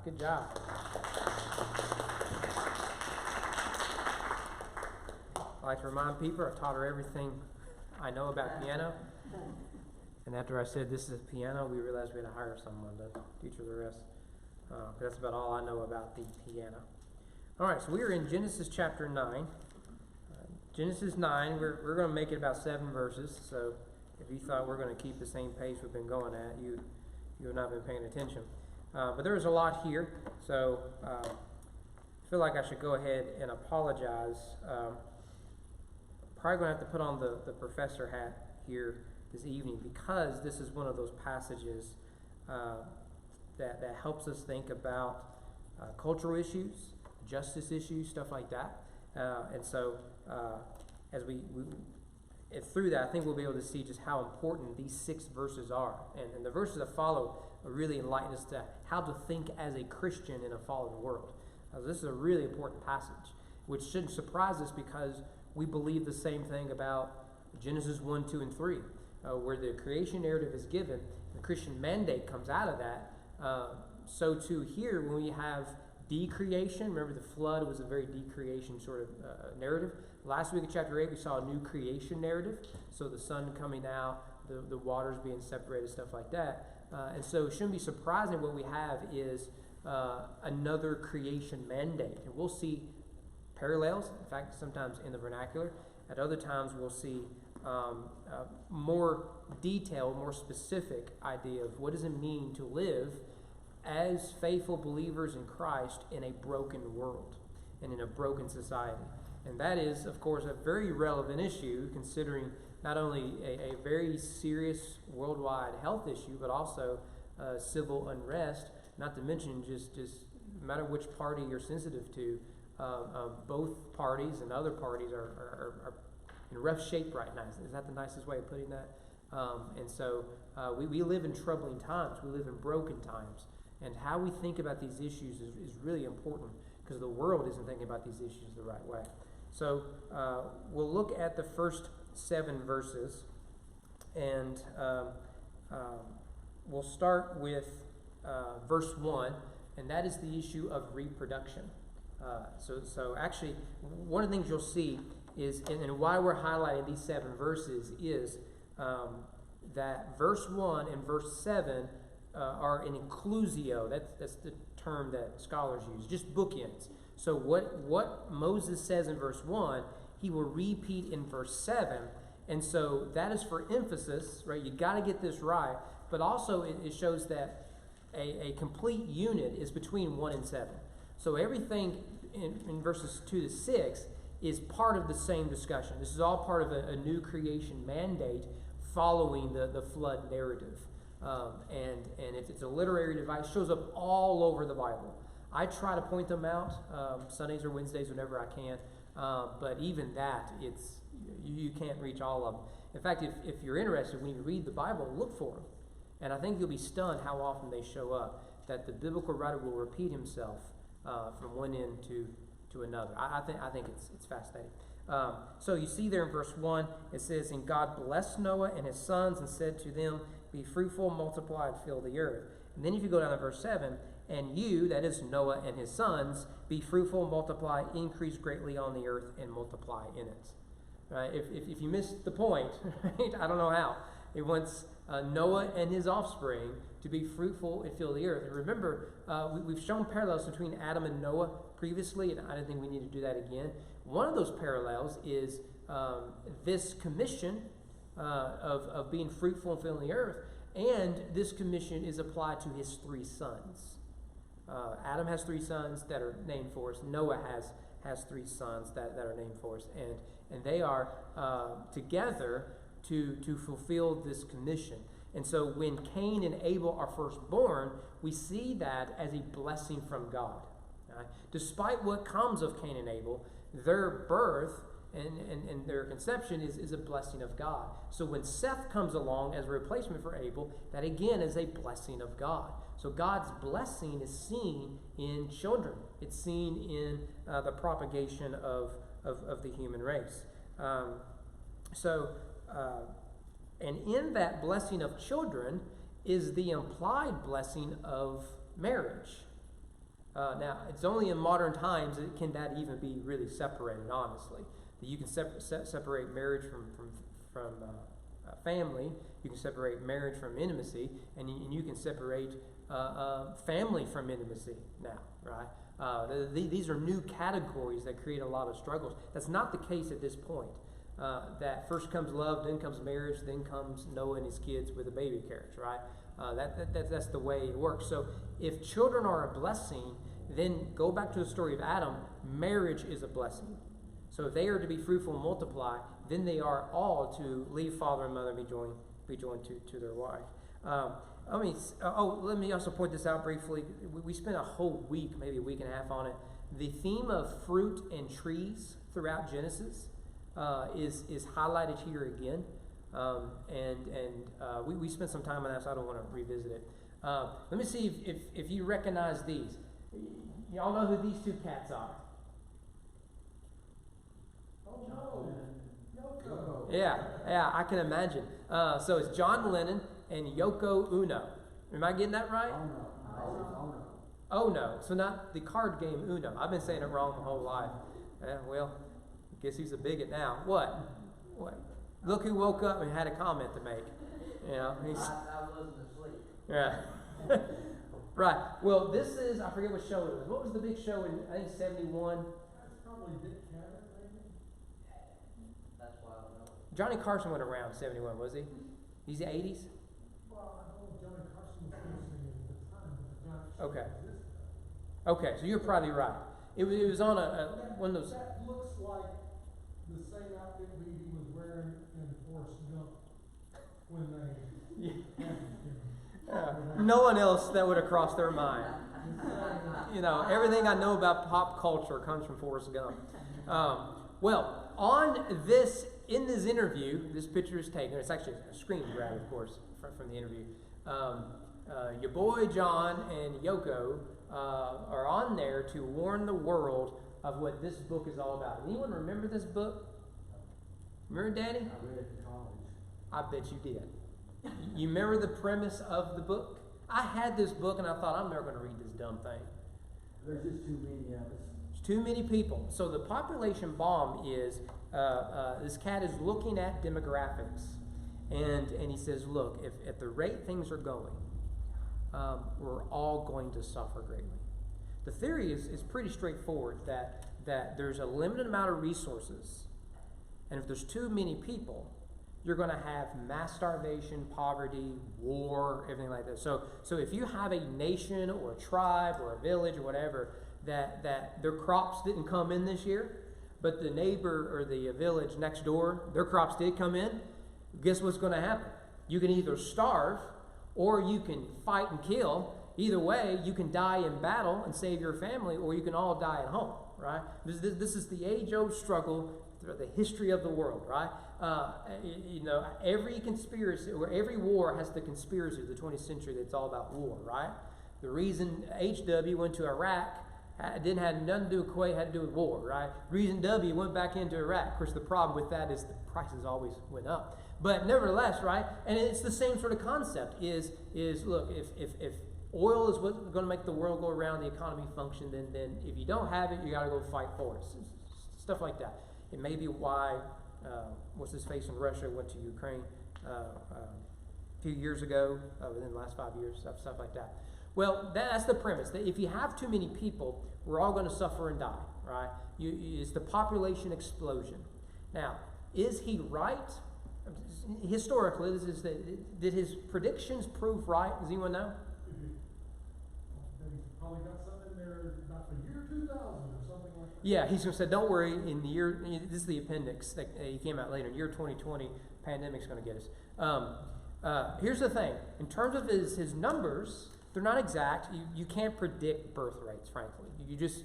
Good job. I like to remind people I've taught her everything I know about piano. And after I said this is a piano, we realized we had to hire someone to teach her the rest. That's about all I know about the piano. All right, so we are in Genesis chapter 9. Genesis 9, we're going to make it about 7 verses. So if you thought we're going to keep the same pace we've been going at, you have not been paying attention. But there is a lot here, so I feel like I should go ahead and apologize. Probably going to have to put on the professor hat here this evening, because this is one of those passages that helps us think about cultural issues, justice issues, stuff like that. And so as we through that, I think we'll be able to see just how important these 6 verses are. And the verses that follow really enlighten us to how to think as a Christian in a fallen world. This is a really important passage, which shouldn't surprise us because we believe the same thing about Genesis 1, 2, and 3, where the creation narrative is given, the Christian mandate comes out of that. So too here, when we have decreation, remember the flood was a very decreation sort of narrative. Last week in chapter 8, we saw a new creation narrative. So the sun coming out, the waters being separated, stuff like that. And so it shouldn't be surprising what we have is another creation mandate. And we'll see parallels, in fact, sometimes in the vernacular. At other times, we'll see more detailed, more specific idea of what does it mean to live as faithful believers in Christ in a broken world and in a broken society. And that is, of course, a very relevant issue, considering not only a very serious worldwide health issue, but also civil unrest, not to mention just no matter which party you're sensitive to, both parties and other parties are in rough shape right now. Is that the nicest way of putting that? And so we live in troubling times. We live in broken times. And how we think about these issues is really important, because the world isn't thinking about these issues the right way. So we'll look at the first 7 verses, and we'll start with verse 1, and that is the issue of reproduction. So actually, one of the things you'll see is, and why we're highlighting these 7 verses is that verse 1 and verse 7 are an inclusio. That's the term that scholars use, just bookends. So what Moses says in verse 1, he will repeat in verse 7. And so that is for emphasis, right? You got to get this right. But also it shows that a complete unit is between 1 and 7. So everything in verses 2 to 6 is part of the same discussion. This is all part of a new creation mandate following the flood narrative. And it's a literary device, shows up all over the Bible. I try to point them out Sundays or Wednesdays whenever I can, but even that, you can't reach all of them. In fact, if you're interested, when you read the Bible, look for them. And I think you'll be stunned how often they show up, that the biblical writer will repeat himself from one end to another. I think it's fascinating. So you see there in verse 1, it says, "And God blessed Noah and his sons and said to them, be fruitful, multiply, and fill the earth." And then if you go down to verse 7, "And you," that is Noah and his sons, "be fruitful, multiply, increase greatly on the earth, and multiply in it." Right? If you missed the point, right, I don't know how. It wants Noah and his offspring to be fruitful and fill the earth. And remember, we've shown parallels between Adam and Noah previously, and I don't think we need to do that again. One of those parallels is this commission of being fruitful and filling the earth, and this commission is applied to his 3 sons. Adam has 3 sons that are named for us. Noah has 3 sons that are named for us, and they are together to fulfill this commission. And so when Cain and Abel are first born, we see that as a blessing from God. Right? Despite what comes of Cain and Abel, their birth and their conception is a blessing of God. So when Seth comes along as a replacement for Abel, that again is a blessing of God. So God's blessing is seen in children. It's seen in the propagation of the human race. And in that blessing of children is the implied blessing of marriage. Now, it's only in modern times can that even be really separated, honestly. That you can separate marriage from family, you can separate marriage from intimacy, and you can separate family from intimacy now, right? These are new categories that create a lot of struggles. That's not the case at this point. That first comes love, then comes marriage, then comes Noah and his kids with a baby carriage, right? That's the way it works. So if children are a blessing, then go back to the story of Adam, marriage is a blessing. So if they are to be fruitful and multiply, then they are all to leave father and mother and be joined to their wife. Let me also point this out briefly. We spent a whole week, maybe a week and a half on it. The theme of fruit and trees throughout Genesis is highlighted here again. We spent some time on that, so I don't want to revisit it. Let me see if you recognize these. Y'all know who these two cats are? Oh no, Yoko. Yeah, I can imagine. So it's John Lennon and Yoko Ono. Am I getting that right? Oh no. So not the card game Uno. I've been saying it wrong my whole life. Well, guess who's a bigot now? What? Look who woke up and had a comment to make. I wasn't asleep. Yeah. Right. Well, this is, I forget what show it was. What was the big show in, I think, 71? That's probably Dick Cavett, maybe? That's why I don't know. Johnny Carson went around 71, was he? He's the 80s? Well, I know Johnny Carson was listening at the time, but Johnny Okay. existed. Okay, so you're probably right. It was on one of those. That looks like the same outfit he was wearing in Forrest Gump when they No one else that would have crossed their mind. Everything I know about pop culture comes from Forrest Gump. In this interview, this picture is taken. It's actually a screen grab, of course, from the interview. Your boy John and Yoko are on there to warn the world of what this book is all about. Anyone remember this book? Remember, Danny? I read it in college. I bet you did. You remember the premise of the book? I had this book and I thought, I'm never going to read this dumb thing. There's just too many of us. There's too many people. So the population bomb is, this cat is looking at demographics. And he says, look, if at the rate things are going, we're all going to suffer greatly. The theory is pretty straightforward, that there's a limited amount of resources. And if there's too many people, you're going to have mass starvation, poverty, war, everything like that. So if you have a nation or a tribe or a village or whatever that their crops didn't come in this year, but the neighbor or the village next door, their crops did come in, guess what's going to happen? You can either starve or you can fight and kill. Either way, you can die in battle and save your family, or you can all die at home, right? This is the age-old struggle throughout the history of the world, right? Every conspiracy or every war has the conspiracy of the 20th century that's all about war, right? The reason H.W. went to Iraq didn't have nothing to do with Kuwait, had to do with war, right? The reason W went back into Iraq. Of course, the problem with that is the prices always went up. But nevertheless, right? And it's the same sort of concept is look, if oil is what's going to make the world go around, the economy function, then if you don't have it, you got to go fight for it. Stuff like that. It may be why what's his face in Russia went to Ukraine a few years ago, within the last 5 years, stuff like that. Well, that's the premise. That if you have too many people, we're all going to suffer and die, right? It's the population explosion. Now, is he right? Historically, did his predictions prove right? Does anyone know? He's probably got something in there about the year 2000 or something like that. Yeah, he's going to say, don't worry, in the year, this is the appendix that he came out later, in year 2020, pandemic's going to get us. Here's the thing. In terms of his numbers, they're not exact. You can't predict birth rates, frankly. You just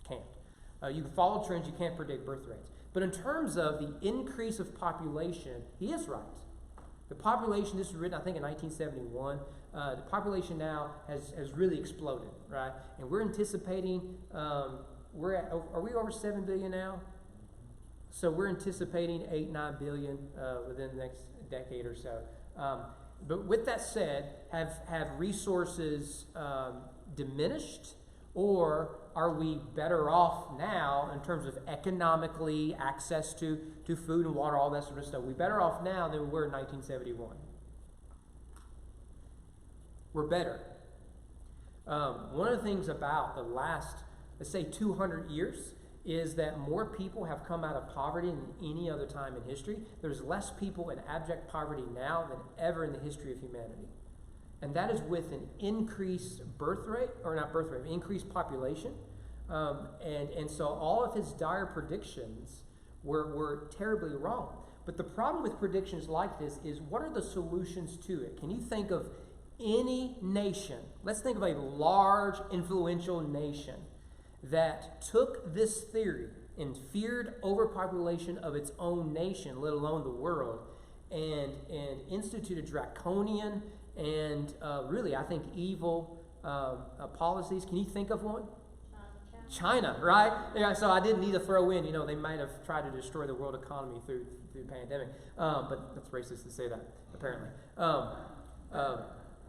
can't. You can follow trends, you can't predict birth rates. But in terms of the increase of population, he is right. The population, this was written, I think, in 1971. The population now has really exploded, right? And we're anticipating, are we over 7 billion now? So we're anticipating 8-9 billion within the next decade or so. But with that said, have resources diminished, Or are we better off now in terms of economically access to food and water, all that sort of stuff? We're better off now than we were in 1971. We're better. One of the things about the last, let's say, 200 years is that more people have come out of poverty than any other time in history. There's less people in abject poverty now than ever in the history of humanity. And that is with an increased birth rate, or not birth rate, increased population. And so all of his dire predictions were terribly wrong. But the problem with predictions like this is, what are the solutions to it? Can you think of any nation, let's think of a large, influential nation that took this theory and feared overpopulation of its own nation, let alone the world, and instituted draconian and really, I think, evil policies? Can you think of one? China, right? Yeah, so I didn't need to throw in, they might have tried to destroy the world economy through the pandemic. But that's racist to say that, apparently.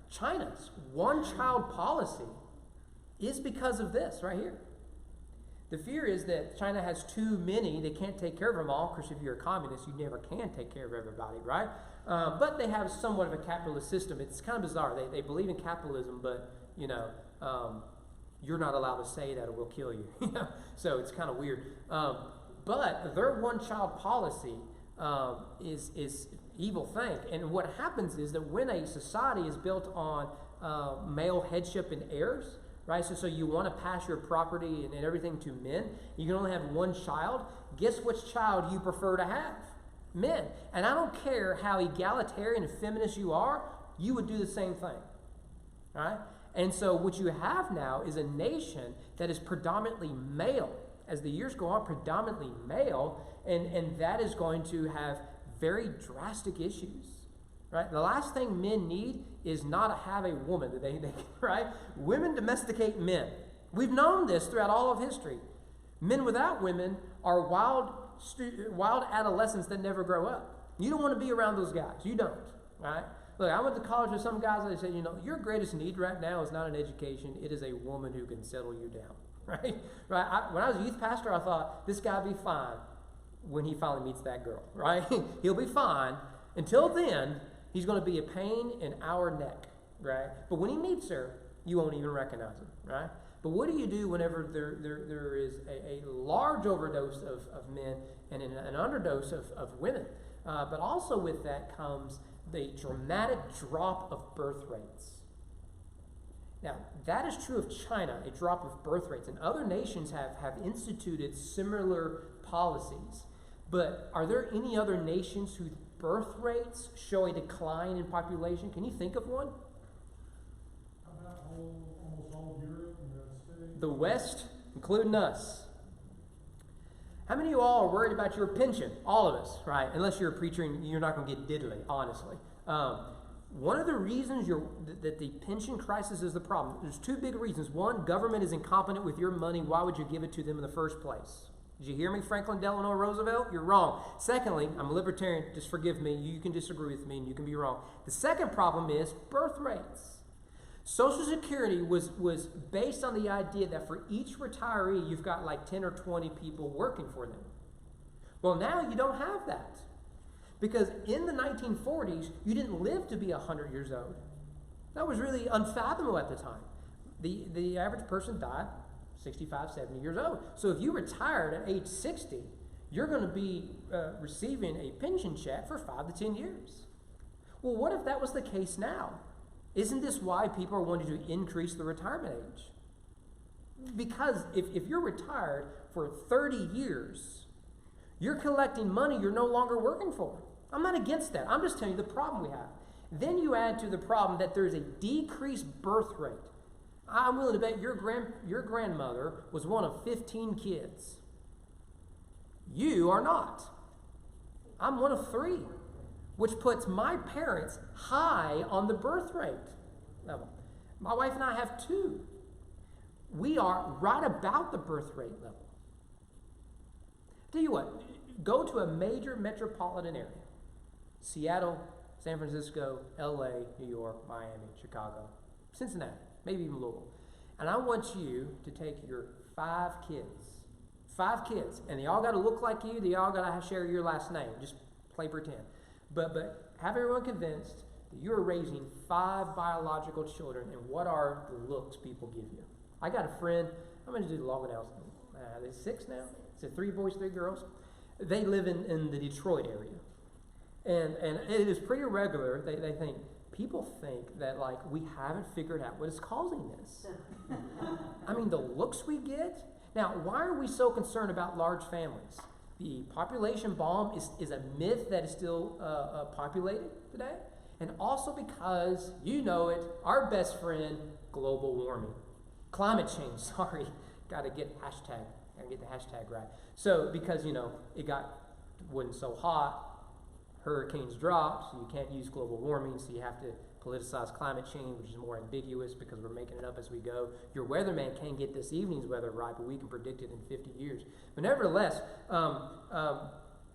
China's one-child policy is because of this right here. The fear is that China has too many. They can't take care of them all, because if you're a communist, you never can take care of everybody, right? But they have somewhat of a capitalist system. It's kind of bizarre. They believe in capitalism, but, you're not allowed to say that or we'll kill you. So it's kind of weird. But their one-child policy is evil thing. And what happens is that when a society is built on male headship and heirs, right? So you want to pass your property and everything to men. You can only have one child. Guess which child you prefer to have? Men. And I don't care how egalitarian and feminist you are, you would do the same thing, right? And so what you have now is a nation that is predominantly male. As the years go on, predominantly male, and that is going to have very drastic issues, right? The last thing men need is not to have a woman that they right? Women domesticate men. We've known this throughout all of history. Men without women are wild adolescents that never grow up. You don't want to be around those guys. You don't, right? Look, I went to college with some guys that said, your greatest need right now is not an education. It is a woman who can settle you down, right? When I was a youth pastor, I thought, this guy will be fine when he finally meets that girl, right? He'll be fine. Until then, he's going to be a pain in our neck, right? But when he meets her, you won't even recognize him, right? But what do you do whenever there is a large overdose of men and an underdose of women? But also with that comes the dramatic drop of birth rates. Now, that is true of China, a drop of birth rates. And other nations have instituted similar policies. But are there any other nations whose birth rates show a decline in population? Can you think of one? How about almost all of Europe and the United States? The West, including us. How many of you all are worried about your pension? All of us, right? Unless you're a preacher and you're not going to get diddly, honestly. One of the reasons that the pension crisis is the problem, there's two big reasons. One, government is incompetent with your money. Why would you give it to them in the first place? Did you hear me, Franklin Delano Roosevelt? You're wrong. Secondly, I'm a libertarian. Just forgive me. You can disagree with me and you can be wrong. The second problem is birth rates. Social Security was based on the idea that for each retiree, you've got like 10 or 20 people working for them. Well, now you don't have that. Because in the 1940s, you didn't live to be 100 years old. That was really unfathomable at the time. The average person died 65, 70 years old. So if you retired at age 60, you're going to be receiving a pension check for 5 to 10 years. Well, what if that was the case now? Isn't this why people are wanting to increase the retirement age? Because if you're retired for 30 years, you're collecting money you're no longer working for. I'm not against that. I'm just telling you the problem we have. Then you add to the problem that there's a decreased birth rate. I'm willing to bet your grandmother was one of 15 kids. You are not. I'm one of 3. Which puts my parents high on the birth rate level. My wife and I have 2. We are right about the birth rate level. Tell you what, go to a major metropolitan area. Seattle, San Francisco, LA, New York, Miami, Chicago, Cincinnati, maybe even Louisville. And I want you to take your 5 kids, and they all got to look like you. They all got to share your last name. Just play pretend. But have everyone convinced that you are raising 5 biological children, and what are the looks people give you? I got a friend, I'm going to do the long announcement. There's 6 now? Is it 3 boys, 3 girls? They live in the Detroit area. And it is pretty regular. People think that, like, we haven't figured out what is causing this. I mean, the looks we get. Now, why are we so concerned about large families? The population bomb is a myth that is still populated today. And also because, you know it, our best friend, global warming. Climate change, sorry. Got to get the hashtag right. So, because, wasn't so hot, hurricanes dropped, so you can't use global warming, so you have to politicize climate change, which is more ambiguous because we're making it up as we go. Your weatherman can't get this evening's weather right, but we can predict it in 50 years. But nevertheless,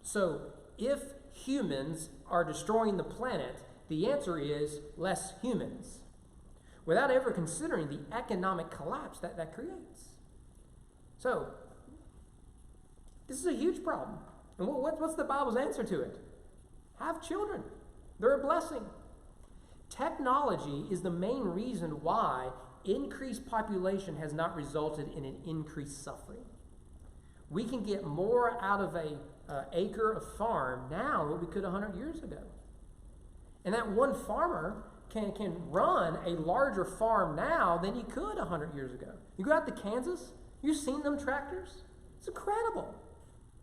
so if humans are destroying the planet, the answer is less humans, without ever considering the economic collapse that creates. So, this is a huge problem. And what's the Bible's answer to it? Have children. They're a blessing. Technology is the main reason why increased population has not resulted in an increased suffering. We can get more out of an acre of farm now than we could 100 years ago. And that one farmer can run a larger farm now than he could 100 years ago. You go out to Kansas, you've seen them tractors? It's incredible.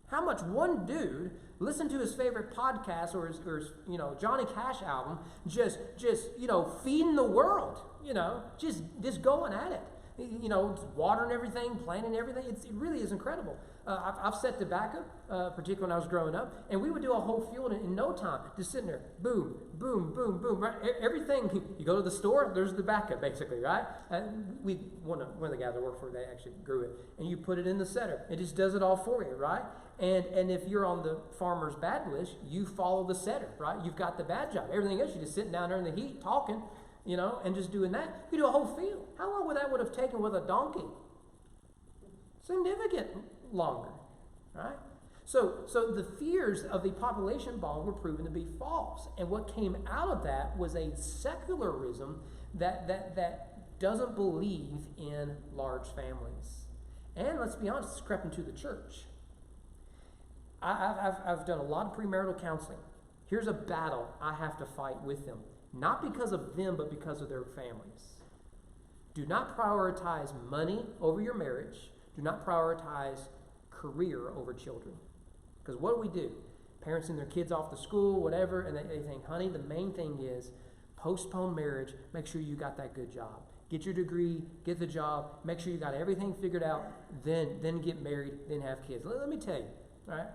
How much one dude listened to his favorite podcast or his Johnny Cash album, just feeding the world, just going at it. Watering everything, planting everything. It really is incredible. I've set tobacco, particularly when I was growing up, and we would do a whole field in no time, just sitting there, boom, boom, boom, boom, right? Everything. You go to the store, there's tobacco, basically, right? And one of the guys I worked for, they actually grew it, and you put it in the setter. It just does it all for you, right? And if you're on the farmer's bad list, you follow the setter, right? You've got the bad job. Everything else, you're just sitting down there in the heat talking, and just doing that. You do a whole field. How long would that have taken with a donkey? Significant longer, right? So the fears of the population bomb were proven to be false. And what came out of that was a secularism that doesn't believe in large families. And let's be honest, it's crept into the church. I've done a lot of premarital counseling. Here's a battle I have to fight with them. Not because of them, but because of their families. Do not prioritize money over your marriage. Do not prioritize career over children. Because what do? Parents send their kids off to school, whatever, and they think, honey, the main thing is postpone marriage. Make sure you got that good job. Get your degree, get the job, make sure you got everything figured out, then get married, then have kids. Let me tell you, all right?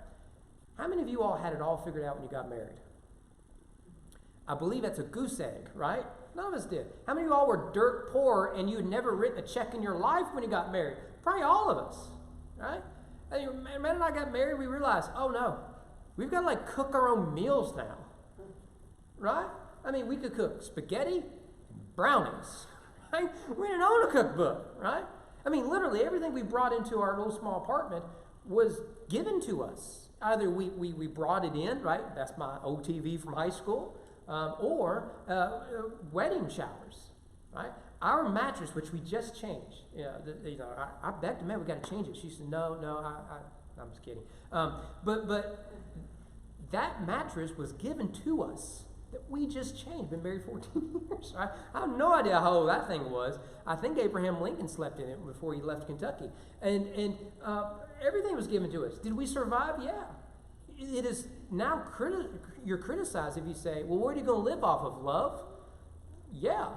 How many of you all had it all figured out when you got married? I believe that's a goose egg, right? None of us did. How many of you all were dirt poor and you had never written a check in your life when you got married? Probably all of us, right? And man and I got married, we realized, oh no, we've got to cook our own meals now, right? I mean, we could cook spaghetti and brownies, right? We didn't own a cookbook, right? I mean, literally everything we brought into our little small apartment was given to us. Either we brought it in, right? That's my OTV from high school. Or wedding showers, right? Our mattress, which we just changed, I begged her, man, we got to change it. She said, no, I'm just kidding. But that mattress was given to us that we just changed. Been married 14 years. Right? I have no idea how old that thing was. I think Abraham Lincoln slept in it before he left Kentucky, and everything was given to us. Did we survive? Yeah. It is now you're criticized if you say, well, where are you going to live off of? Love? Yeah.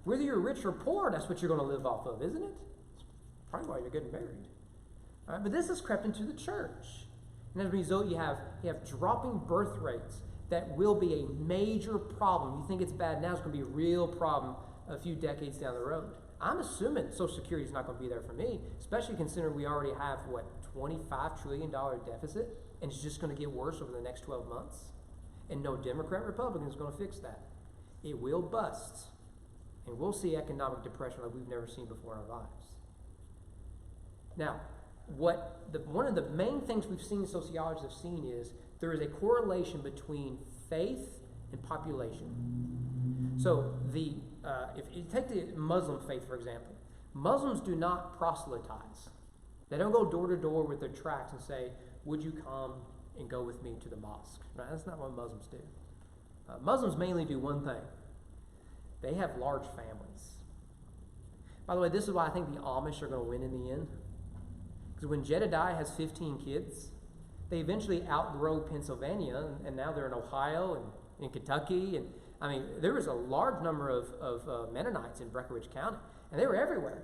Whether you're rich or poor, that's what you're going to live off of, isn't it? It's probably why you're getting married. All right, but this has crept into the church. And as a result, you have dropping birth rates that will be a major problem. You think it's bad now, it's going to be a real problem a few decades down the road. I'm assuming Social Security is not going to be there for me, especially considering we already have, $25 trillion deficit, and it's just going to get worse over the next 12 months. And no Democrat, Republican is going to fix that. It will bust. And we'll see economic depression like we've never seen before in our lives. Now, one of the main things we've seen sociologists have seen is there is a correlation between faith and population. So if you take the Muslim faith, for example, Muslims do not proselytize. They don't go door to door with their tracts and say, would you come and go with me to the mosque? Right? That's not what Muslims do. Muslims mainly do one thing. They have large families. By the way, this is why I think the Amish are going to win in the end. Because when Jedediah has 15 kids, they eventually outgrow Pennsylvania, and now they're in Ohio and in Kentucky. And I mean, there was a large number of Mennonites in Breckinridge County, and they were everywhere,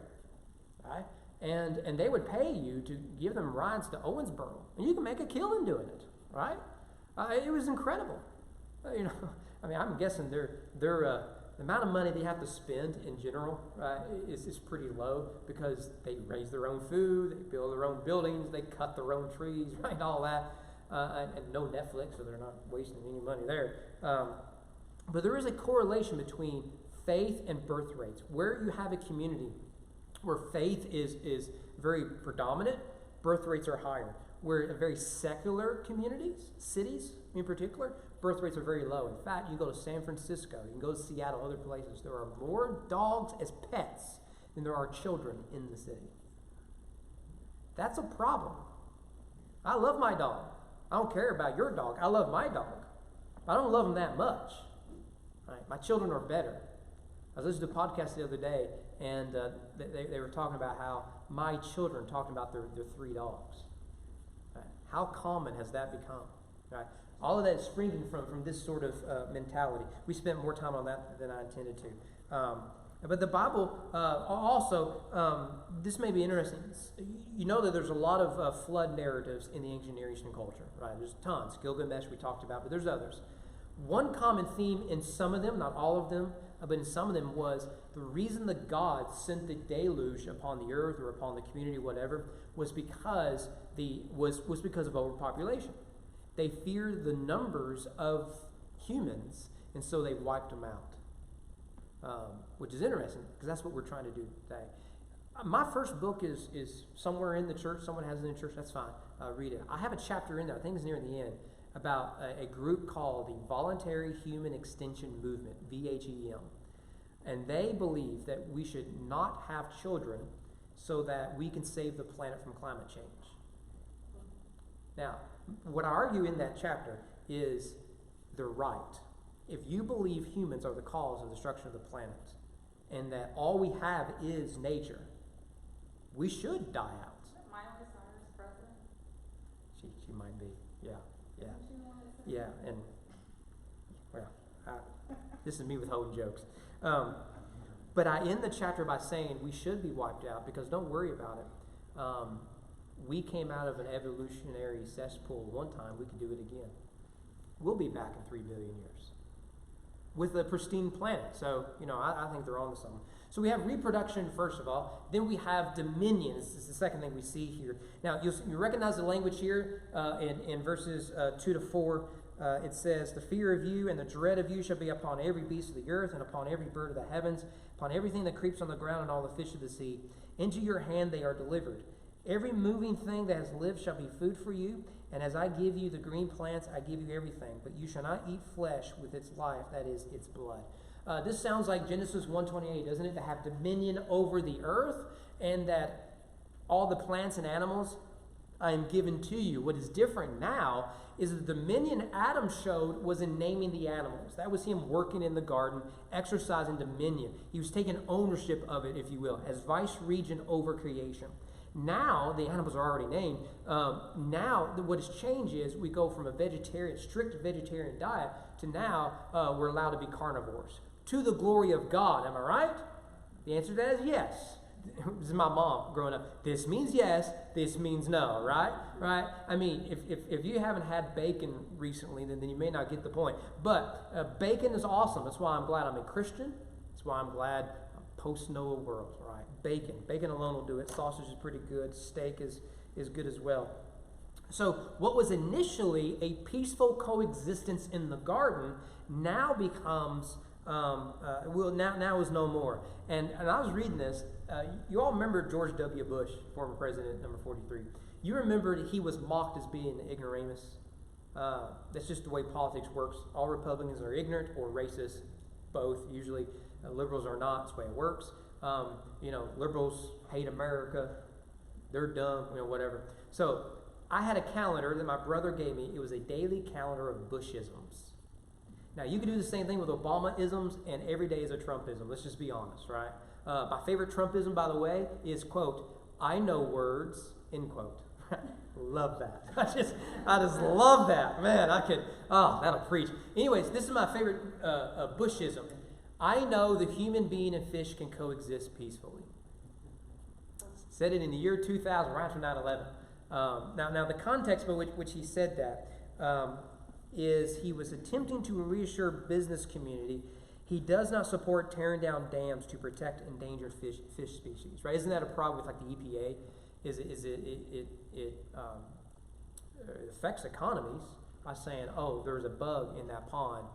right? And they would pay you to give them rides to Owensboro, and you can make a killing doing it, right? It was incredible. I mean, I'm guessing the amount of money they have to spend in general is pretty low because they raise their own food, they build their own buildings, they cut their own trees, right, all that, and no Netflix, so they're not wasting any money there. But there is a correlation between faith and birth rates. Where you have a community where faith is very predominant, birth rates are higher. Where very secular communities, cities in particular, birth rates are very low. In fact, you go to San Francisco, you can go to Seattle, other places, there are more dogs as pets than there are children in the city. That's a problem. I love my dog. I don't care about your dog. I love my dog. I don't love him that much. Right? My children are better. I was listening to a podcast the other day, and they were talking about how my children talking about their 3 dogs. Right? How common has that become? Right? All of that is springing from this sort of mentality. We spent more time on that than I intended to. But the Bible also, this may be interesting. You know that there's a lot of flood narratives in the ancient Near Eastern culture, right? There's tons. Gilgamesh we talked about, but there's others. One common theme in some of them, not all of them, but in some of them was the reason the gods sent the deluge upon the earth or upon the community, whatever, was because of overpopulation. They feared the numbers of humans, and so they wiped them out, which is interesting because that's what we're trying to do today. My first book is somewhere in the church. Someone has it in the church. That's fine. Read it. I have a chapter in there. I think it's near the end about a group called the Voluntary Human Extension Movement, VHEM. And they believe that we should not have children so that we can save the planet from climate change. Now, what I argue in that chapter is they're right. If you believe humans are the cause of the destruction of the planet and that all we have is nature, we should die out. Isn't Miley Cyrus president? She might be, yeah. Yeah, and, well, this is me withholding jokes. But I end the chapter by saying we should be wiped out because don't worry about it. We came out of an evolutionary cesspool one time. We can do it again. We'll be back in 3 billion years with a pristine planet. So, I think they're on to something. So we have reproduction, first of all. Then we have dominion. This is the second thing we see here. Now, you recognize the language here in verses 2 to 4. It says, the fear of you and the dread of you shall be upon every beast of the earth and upon every bird of the heavens, upon everything that creeps on the ground and all the fish of the sea. Into your hand they are delivered. Every moving thing that has lived shall be food for you, and as I give you the green plants, I give you everything. But you shall not eat flesh with its life, that is, its blood. This sounds like Genesis 1:28, doesn't it? To have dominion over the earth, and that all the plants and animals I am given to you. What is different now is the dominion Adam showed was in naming the animals. That was him working in the garden, exercising dominion. He was taking ownership of it, if you will, as vice regent over creation. Now, the animals are already named. Now, what has changed is we go from a strict vegetarian diet to now we're allowed to be carnivores. To the glory of God, am I right? The answer to that is yes. This is my mom growing up. This means yes, this means no, right? Right? I mean, if you haven't had bacon recently, then you may not get the point. But bacon is awesome. That's why I'm glad I'm a Christian. That's why I'm glad I'm post-Noah world, right? Bacon alone will do it. Sausage is pretty good. Steak is good as well. So what was initially a peaceful coexistence in the garden now becomes Now is no more. And I was reading this. You all remember George W. Bush, former president, number 43. You remember that he was mocked as being an ignoramus. That's just the way politics works. All Republicans are ignorant or racist, both usually. Liberals are not. That's the way it works. Liberals hate America. They're dumb, whatever. So I had a calendar that my brother gave me. It was a daily calendar of Bushisms. Now, you can do the same thing with Obama-isms, and every day is a Trumpism. Let's just be honest, right? My favorite Trumpism, by the way, is, quote, "I know words," end quote. Love that. I just love that. Man, that'll preach. Anyways, this is my favorite Bushism. "I know the human being and fish can coexist peacefully." Said it in the year 2000, right after 9/11. Now the context by which he said that is he was attempting to reassure business community he does not support tearing down dams to protect endangered fish species. Right? Isn't that a problem with like the EPA? It affects economies by saying, oh, there's a bug in that pond,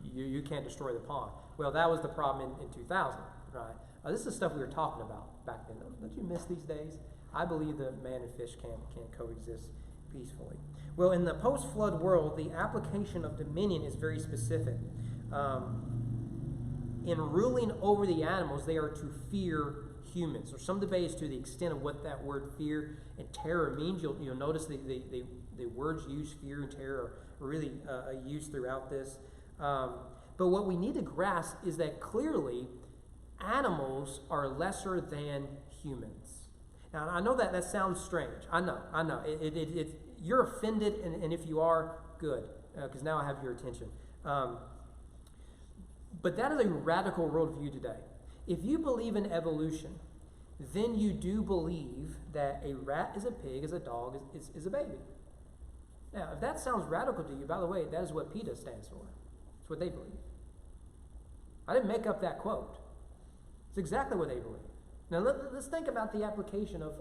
you can't destroy the pond. Well, that was the problem in 2000, right? This is stuff we were talking about back then. Don't you miss these days? I believe that man and fish can coexist peacefully. Well, in the post-flood world, the application of dominion is very specific. In ruling over the animals, they are to fear humans. There's some debate as to the extent of what that word fear and terror means. You'll notice the words used, fear and terror, are really used throughout this. But what we need to grasp is that clearly animals are lesser than humans. Now, I know that sounds strange. I know. You're offended, and if you are, good, because now I have your attention. But that is a radical worldview today. If you believe in evolution, then you do believe that a rat is a pig, is a dog, is a baby. Now, if that sounds radical to you, by the way, that is what PETA stands for. It's what they believe. I didn't make up that quote. It's exactly what they believe. Now, let's think about the application of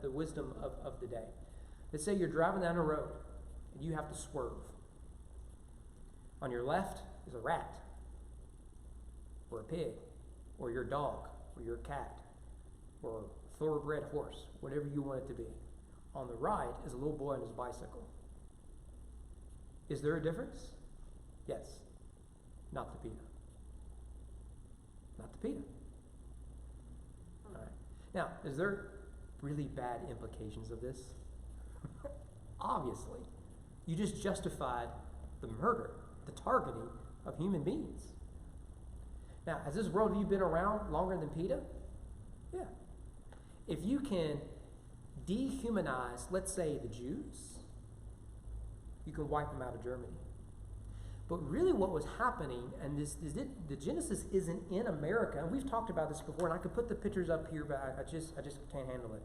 the wisdom of the day. Let's say you're driving down a road and you have to swerve. On your left is a rat, or a pig, or your dog, or your cat, or a thoroughbred horse, whatever you want it to be. On the right is a little boy on his bicycle. Is there a difference? Yes. Not the PETA. Not the PETA. All right. Now, is there really bad implications of this? Obviously. You just justified the murder, the targeting of human beings. Now, has this worldview been around longer than PETA? Yeah. If you can dehumanize, let's say, the Jews, you can wipe them out of Germany. But really what was happening, and the Genesis isn't in America, and we've talked about this before, and I could put the pictures up here, but I just can't handle it.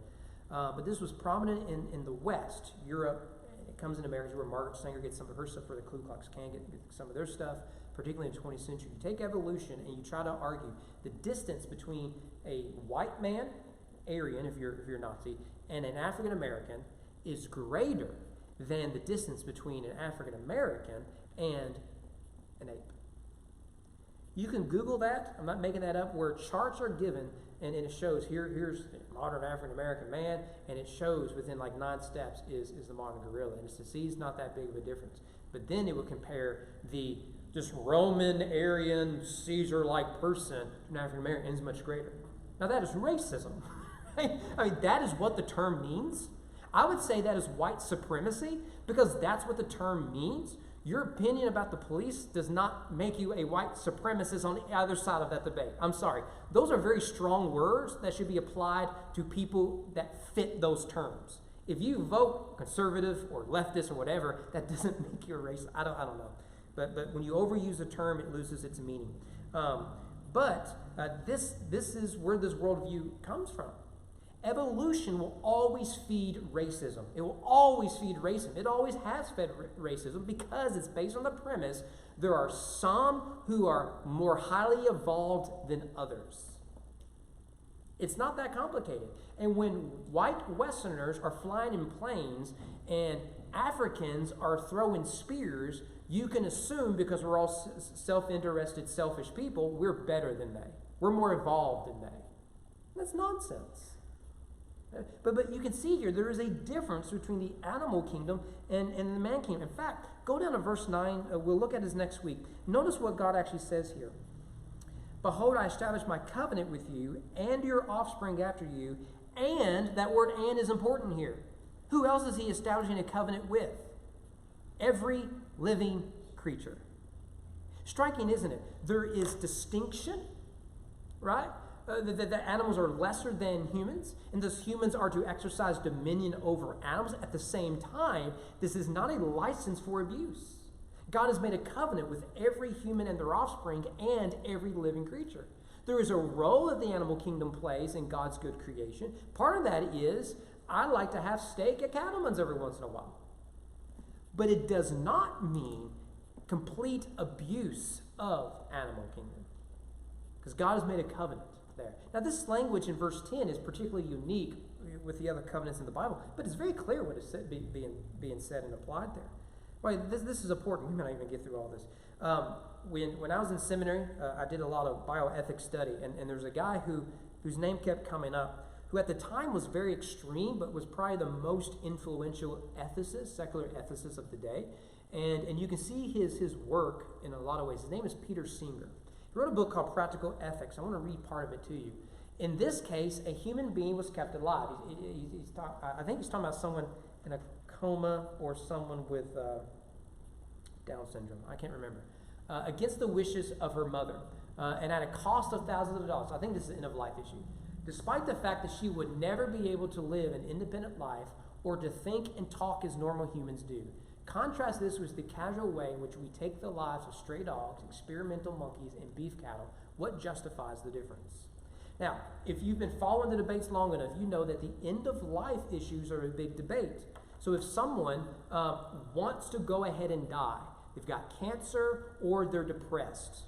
But this was prominent in the West, Europe. It comes in America, where Margaret Sanger gets some of her stuff, where the Ku Klux Klan get some of their stuff, particularly in the 20th century. You take evolution and you try to argue the distance between a white man, Aryan if you're Nazi, and an African American is greater than the distance between an African American and an ape. You can Google that. I'm not making that up. Where charts are given, and it shows here's the modern African American man, and it shows within like 9 steps is the modern gorilla. And to see it's not that big of a difference. But then it would compare the just Roman, Aryan, Caesar-like person to an African American, and is much greater. Now that is racism. I mean, that is what the term means. I would say that is white supremacy, because that's what the term means. Your opinion about the police does not make you a white supremacist on the other side of that debate. I'm sorry. Those are very strong words that should be applied to people that fit those terms. If you vote conservative or leftist or whatever, that doesn't make you a racist. I don't know. But when you overuse the term, it loses its meaning. This is where this worldview comes from. Evolution will always feed racism. It will always feed racism. It always has fed racism, because it's based on the premise there are some who are more highly evolved than others. It's not that complicated. And when white Westerners are flying in planes and Africans are throwing spears you can assume because we're all self-interested, selfish people, we're better than they. We're more evolved than they. That's nonsense. But you can see here, there is a difference between the animal kingdom and the man kingdom. In fact, go down to verse 9. We'll look at this next week. Notice what God actually says here. Behold, I establish my covenant with you and your offspring after you. And, that word and is important here. Who else is he establishing a covenant with? Every living creature. Striking, isn't it? There is distinction, right? The animals are lesser than humans, and thus humans are to exercise dominion over animals. At the same time, this is not a license for abuse. God has made a covenant with every human and their offspring and every living creature. There is a role that the animal kingdom plays in God's good creation. Part of that is, I like to have steak at Cattleman's every once in a while. But it does not mean complete abuse of animal kingdom. Because God has made a covenant there. Now, this language in verse 10 is particularly unique with the other covenants in the Bible, but it's very clear what is being said and applied there. Right, this is important. We might not even get through all this. When I was in seminary, I did a lot of bioethics study, and there's a guy whose name kept coming up, who at the time was very extreme, but was probably the most influential ethicist, secular ethicist of the day. And you can see his work in a lot of ways. His name is Peter Singer. He wrote a book called Practical Ethics. I want to read part of it to you. In this case, a human being was kept alive. I think he's talking about someone in a coma or someone with Down syndrome. I can't remember. Against the wishes of her mother, and at a cost of thousands of dollars. I think this is an end-of-life issue. Despite the fact that she would never be able to live an independent life or to think and talk as normal humans do. Contrast this with the casual way in which we take the lives of stray dogs, experimental monkeys, and beef cattle. What justifies the difference? Now, if you've been following the debates long enough, you know that the end-of-life issues are a big debate. So if someone wants to go ahead and die, they've got cancer or they're depressed,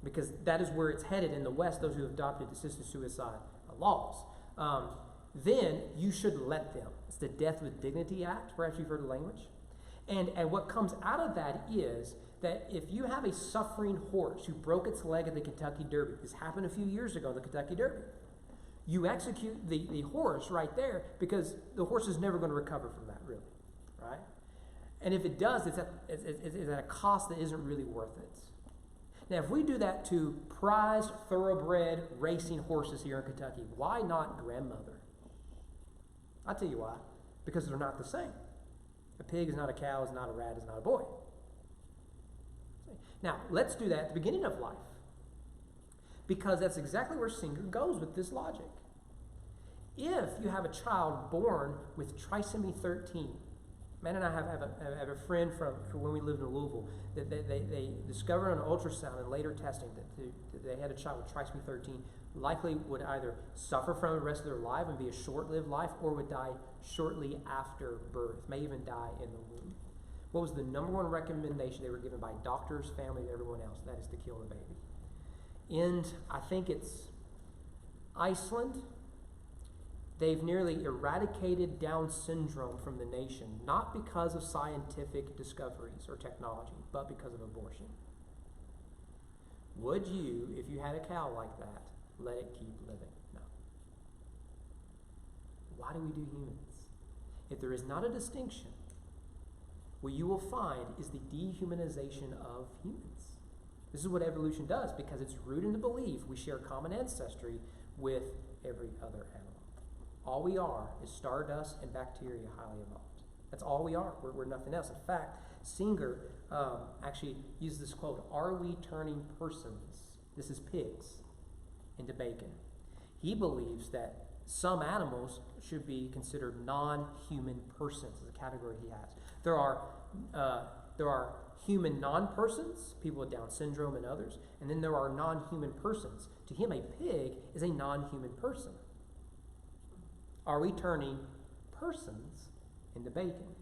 because that is where it's headed in the West, those who have adopted assisted suicide laws, then you should let them. It's the Death with Dignity Act. Perhaps you've heard the language. And what comes out of that is that if you have a suffering horse who broke its leg at the Kentucky Derby, this happened a few years ago, the Kentucky Derby, you execute the horse right there because the horse is never going to recover from that, really, right? And if it does, it's at a cost that isn't really worth it. Now, if we do that to prized, thoroughbred racing horses here in Kentucky, why not grandmother? I'll tell you why. Because they're not the same. A pig is not a cow, is not a rat, is not a boy. Now, let's do that at the beginning of life. Because that's exactly where Singer goes with this logic. If you have a child born with trisomy 13, Man and I have a friend from when we lived in Louisville that they discovered on ultrasound and later testing that they had a child with trisomy 13, likely would either suffer from it the rest of their life and be a short-lived life, or would die shortly after birth, may even die in the womb. What was the number one recommendation they were given by doctors, family, and everyone else? That is to kill the baby. And I think it's Iceland. They've nearly eradicated Down syndrome from the nation, not because of scientific discoveries or technology, but because of abortion. Would you, if you had a cow like that, let it keep living? No. Why do we do humans? If there is not a distinction, what you will find is the dehumanization of humans. This is what evolution does, because it's rooted in the belief we share common ancestry with every other animal. All we are is stardust and bacteria highly evolved. That's all we are. We're nothing else. In fact, Singer actually used this quote, "Are we turning persons," this is pigs, into bacon? He believes that some animals should be considered non-human persons, is a category he has. There are human non-persons, people with Down syndrome and others, and then there are non-human persons. To him, a pig is a non-human person. Are we turning persons into bacon?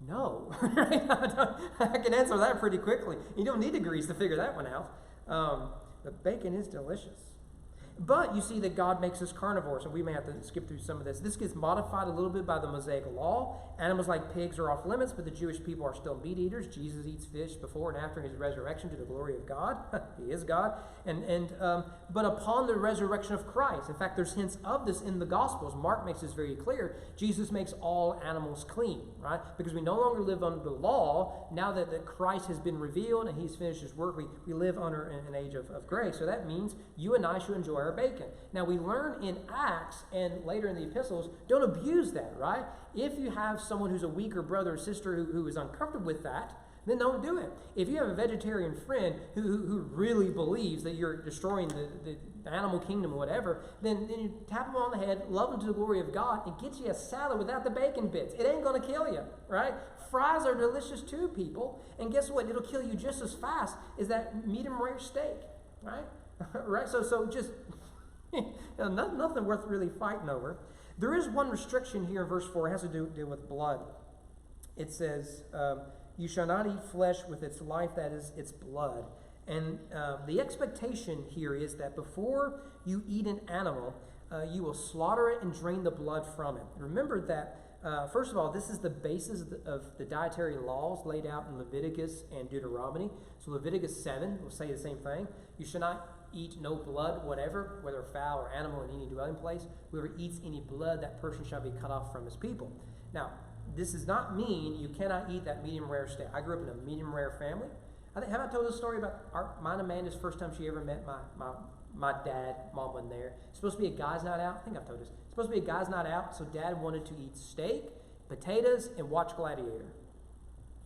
No. I can answer that pretty quickly. You don't need degrees to figure that one out. But bacon is delicious. But you see that God makes us carnivores, and we may have to skip through some of this. This gets modified a little bit by the Mosaic law. Animals like pigs are off limits, but the Jewish people are still meat eaters. Jesus eats fish before and after his resurrection to the glory of God. He is God. But upon the resurrection of Christ, in fact, there's hints of this in the Gospels. Mark makes this very clear. Jesus makes all animals clean, right? Because we no longer live under the law. Now that Christ has been revealed and he's finished his work, we live under an age of grace. So that means you and I should enjoy our bacon. Now we learn in Acts and later in the epistles, don't abuse that, right? If you have someone who's a weaker brother or sister who is uncomfortable with that, then don't do it. If you have a vegetarian friend who really believes that you're destroying the animal kingdom or whatever, then you tap them on the head, love them to the glory of God, and get you a salad without the bacon bits. It ain't going to kill you, right? Fries are delicious too, people. And guess what? It'll kill you just as fast as that medium rare steak, right? Right? So just nothing worth really fighting over. There is one restriction here in verse 4. It has to deal with blood. It says, you shall not eat flesh with its life, that is, its blood. And the expectation here is that before you eat an animal, you will slaughter it and drain the blood from it. Remember that, first of all, this is the basis of the dietary laws laid out in Leviticus and Deuteronomy. So Leviticus 7 will say the same thing. You shall not eat no blood, whatever, whether fowl or animal in any dwelling place. Whoever eats any blood, that person shall be cut off from his people. Now, this does not mean you cannot eat that medium rare steak. I grew up in a medium rare family. Have I told this story about mine and Amanda's first time she ever met my dad? Mom wasn't there. It's supposed to be a guy's night out. I think I've told this. It's supposed to be a guy's night out, so Dad wanted to eat steak, potatoes, and watch Gladiator.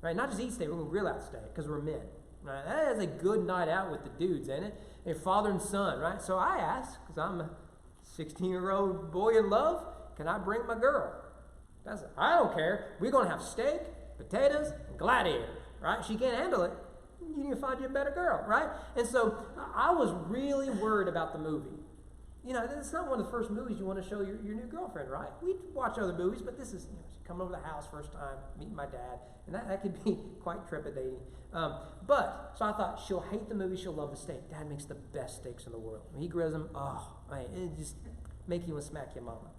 Right? Not just eat steak, we're going to grill out steak because we're men. Right? That is a good night out with the dudes, ain't it? And father and son, right? So I asked, because I'm a 16-year-old boy in love, can I bring my girl? I said, I don't care. We're going to have steak, potatoes, and Gladiator, right? She can't handle it. You need to find you a better girl, right? And so I was really worried about the movie. You know, it's not one of the first movies you want to show your new girlfriend, right? We watch other movies, but this is, she's coming over the house first time, meeting my dad, and that could be quite trepidating. So I thought, she'll hate the movie, she'll love the steak. Dad makes the best steaks in the world. When he grills them, oh, man, it just make you want to smack your mama.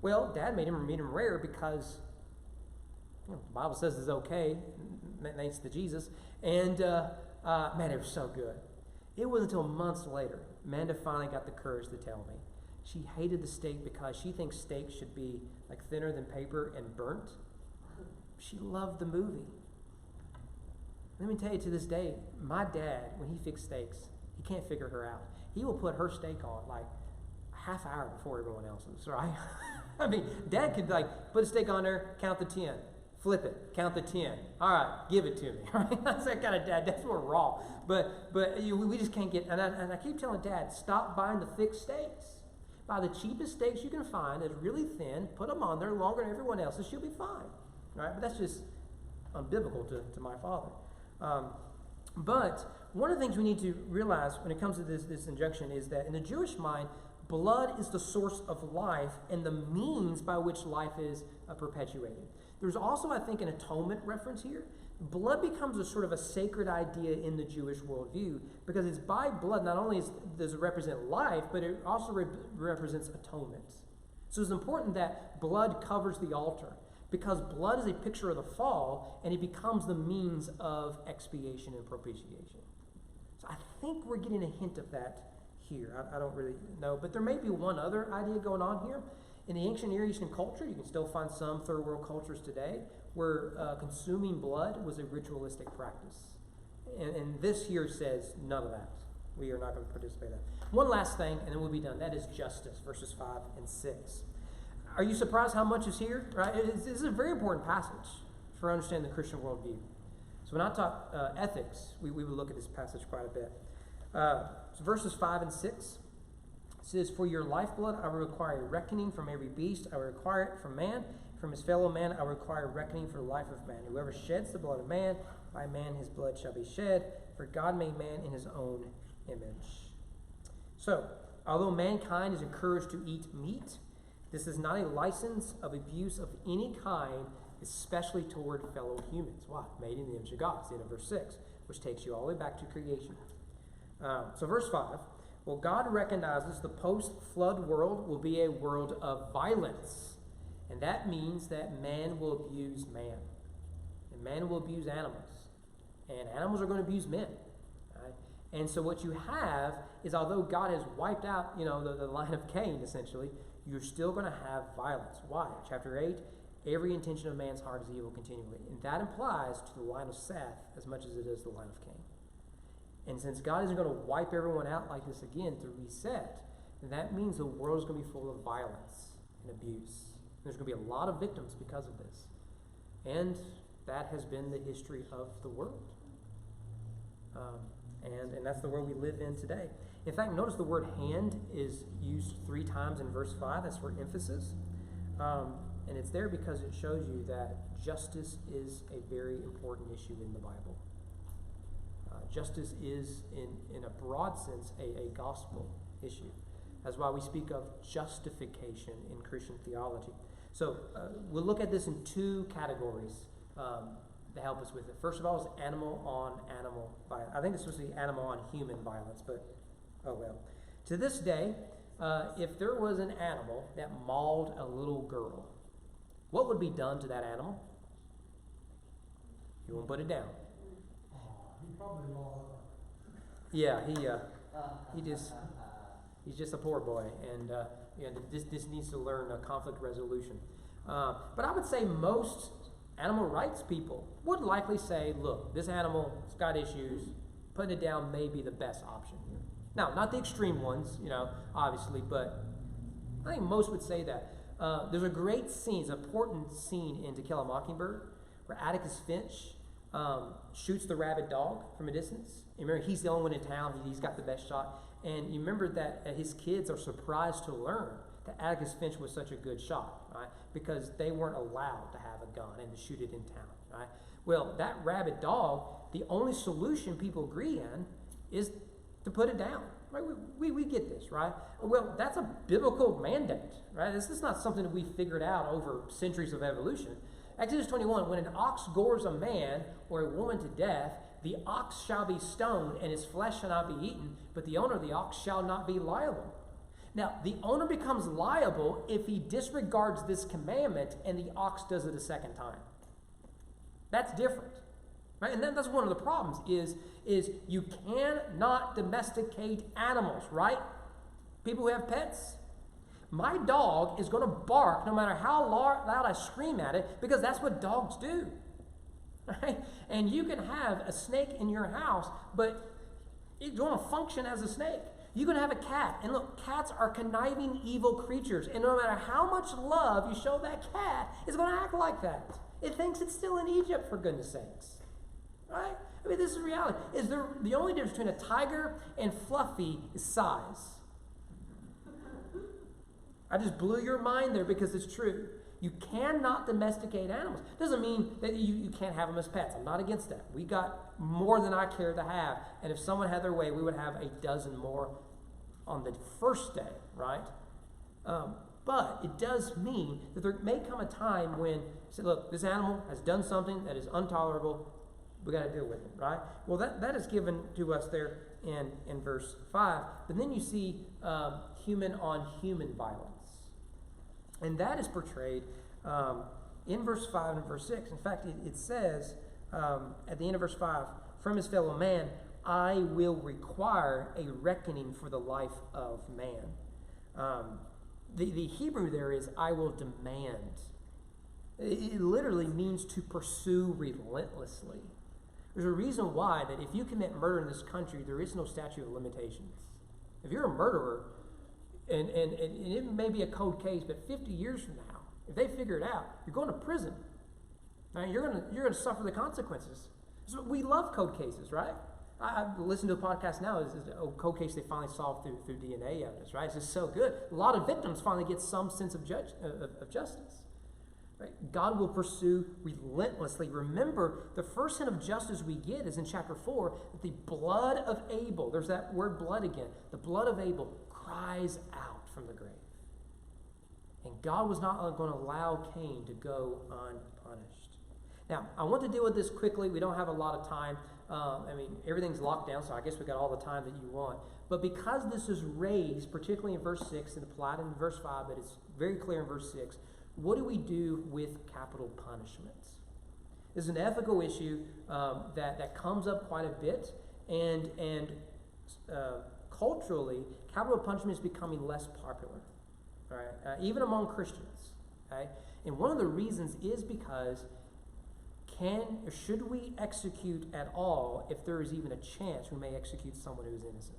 Well, Dad made him medium rare because the Bible says it's okay, thanks to Jesus. And, man, it was so good. It wasn't until months later, Amanda finally got the courage to tell me. She hated the steak because she thinks steak should be like thinner than paper and burnt. She loved the movie. Let me tell you, to this day, my dad, when he fixes steaks, he can't figure her out. He will put her steak on like a half hour before everyone else's, right? I mean, Dad could like put a steak on there, count the 10. Flip it, count the 10. All right, give it to me. Right? That's that kind of dad. That's more raw. But we just can't get. And I keep telling Dad, stop buying the thick steaks. Buy the cheapest steaks you can find that's really thin. Put them on there longer than everyone else's. She'll be fine. Right? But that's just unbiblical to my father. But one of the things we need to realize when it comes to this injunction is that in the Jewish mind, blood is the source of life and the means by which life is perpetuated. There's also, I think, an atonement reference here. Blood becomes a sort of a sacred idea in the Jewish worldview because it's by blood, not only does it represent life, but it also represents atonement. So it's important that blood covers the altar because blood is a picture of the fall and it becomes the means of expiation and propitiation. So I think we're getting a hint of that here. I don't really know, but there may be one other idea going on here. In the ancient Near Eastern culture, you can still find some third world cultures today where consuming blood was a ritualistic practice. And this here says none of that. We are not going to participate in that. One last thing, and then we'll be done. That is justice, verses 5 and 6. Are you surprised how much is here? Right? This is a very important passage for understanding the Christian worldview. So when I talk ethics, we would look at this passage quite a bit. So verses 5 and 6. It says, for your lifeblood I will require reckoning from every beast. I will require it from man. From his fellow man I will require reckoning for the life of man. Whoever sheds the blood of man, by man his blood shall be shed. For God made man in his own image. So, although mankind is encouraged to eat meat, this is not a license of abuse of any kind, especially toward fellow humans. Why? Made in the image of God. It's the end of verse 6, which takes you all the way back to creation. So verse 5. Well, God recognizes the post-flood world will be a world of violence. And that means that man will abuse man. And man will abuse animals. And animals are going to abuse men. Right? And so what you have is, although God has wiped out, the line of Cain, essentially, you're still going to have violence. Why? Chapter 8, every intention of man's heart is evil continually. And that applies to the line of Seth as much as it is the line of Cain. And since God isn't going to wipe everyone out like this again to reset, then that means the world is going to be full of violence and abuse. There's going to be a lot of victims because of this. And that has been the history of the world. And that's the world we live in today. In fact, notice the word hand is used 3 times in verse 5. That's for emphasis. And it's there because it shows you that justice is a very important issue in the Bible. Justice is, in a broad sense, a gospel issue. That's why we speak of justification in Christian theology. So we'll look at this in 2 categories to help us with it. First of all is animal on animal violence. I think it's supposed to be animal on human violence, but oh well. To this day, if there was an animal that mauled a little girl, what would be done to that animal? You won't put it down. He probably lost. Yeah, he's just a poor boy, and this needs to learn conflict resolution. But I would say most animal rights people would likely say, look, this animal's got issues. Putting it down may be the best option here. Now, not the extreme ones, obviously, but I think most would say that. There's a great scene, it's an important scene in To Kill a Mockingbird, where Atticus Finch shoots the rabid dog from a distance. You remember, he's the only one in town. He's got the best shot. And you remember that his kids are surprised to learn that Atticus Finch was such a good shot, right? Because they weren't allowed to have a gun and to shoot it in town, right? Well, that rabid dog, the only solution people agree on is to put it down. Right? We get this, right? Well, that's a biblical mandate, right? This is not something that we figured out over centuries of evolution. Exodus 21, when an ox gores a man or a woman to death, the ox shall be stoned and his flesh shall not be eaten, but the owner of the ox shall not be liable. Now, the owner becomes liable if he disregards this commandment and the ox does it a second time. That's different. Right? And that's one of the problems is you cannot domesticate animals, right? People who have pets. My dog is going to bark no matter how loud I scream at it, because that's what dogs do. Right? And you can have a snake in your house, but it's going to function as a snake. You can have a cat, and look, cats are conniving, evil creatures, and no matter how much love you show that cat, it's going to act like that. It thinks it's still in Egypt, for goodness sakes. Right? I mean, this is reality. The only difference between a tiger and Fluffy is size. I just blew your mind there because it's true. You cannot domesticate animals. Doesn't mean that you can't have them as pets. I'm not against that. We got more than I care to have. And if someone had their way, we would have a dozen more on the first day, right? But it does mean that there may come a time when you say, look, this animal has done something that is intolerable. We got to deal with it, right? Well, that is given to us there in verse 5. But then you see human on human violence. And that is portrayed in verse 5 and verse 6. In fact, it says at the end of verse 5, from his fellow man, I will require a reckoning for the life of man. The Hebrew there is, I will demand. It literally means to pursue relentlessly. There's a reason why that if you commit murder in this country, there is no statute of limitations. If you're a murderer, and it may be a cold case, but 50 years from now, if they figure it out, you're going to prison. Now, you're going to suffer the consequences. So we love cold cases, right? I listen to a podcast now. This is a cold case they finally solved through DNA evidence, right? It's just so good. A lot of victims finally get some sense of justice. Right? God will pursue relentlessly. Remember, the first hint of justice we get is in chapter 4, that the blood of Abel, there's that word blood again, the blood of Abel cries out from the grave. And God was not going to allow Cain to go unpunished. Now, I want to deal with this quickly. We don't have a lot of time. Everything's locked down, so I guess we got all the time that you want. But because this is raised, particularly in verse 6 and applied in verse 5, but it's very clear in verse 6, what do we do with capital punishments? This is an ethical issue that comes up quite a bit, and culturally, capital punishment is becoming less popular, right? Even among Christians. Okay? And one of the reasons is because should we execute at all if there is even a chance we may execute someone who is innocent?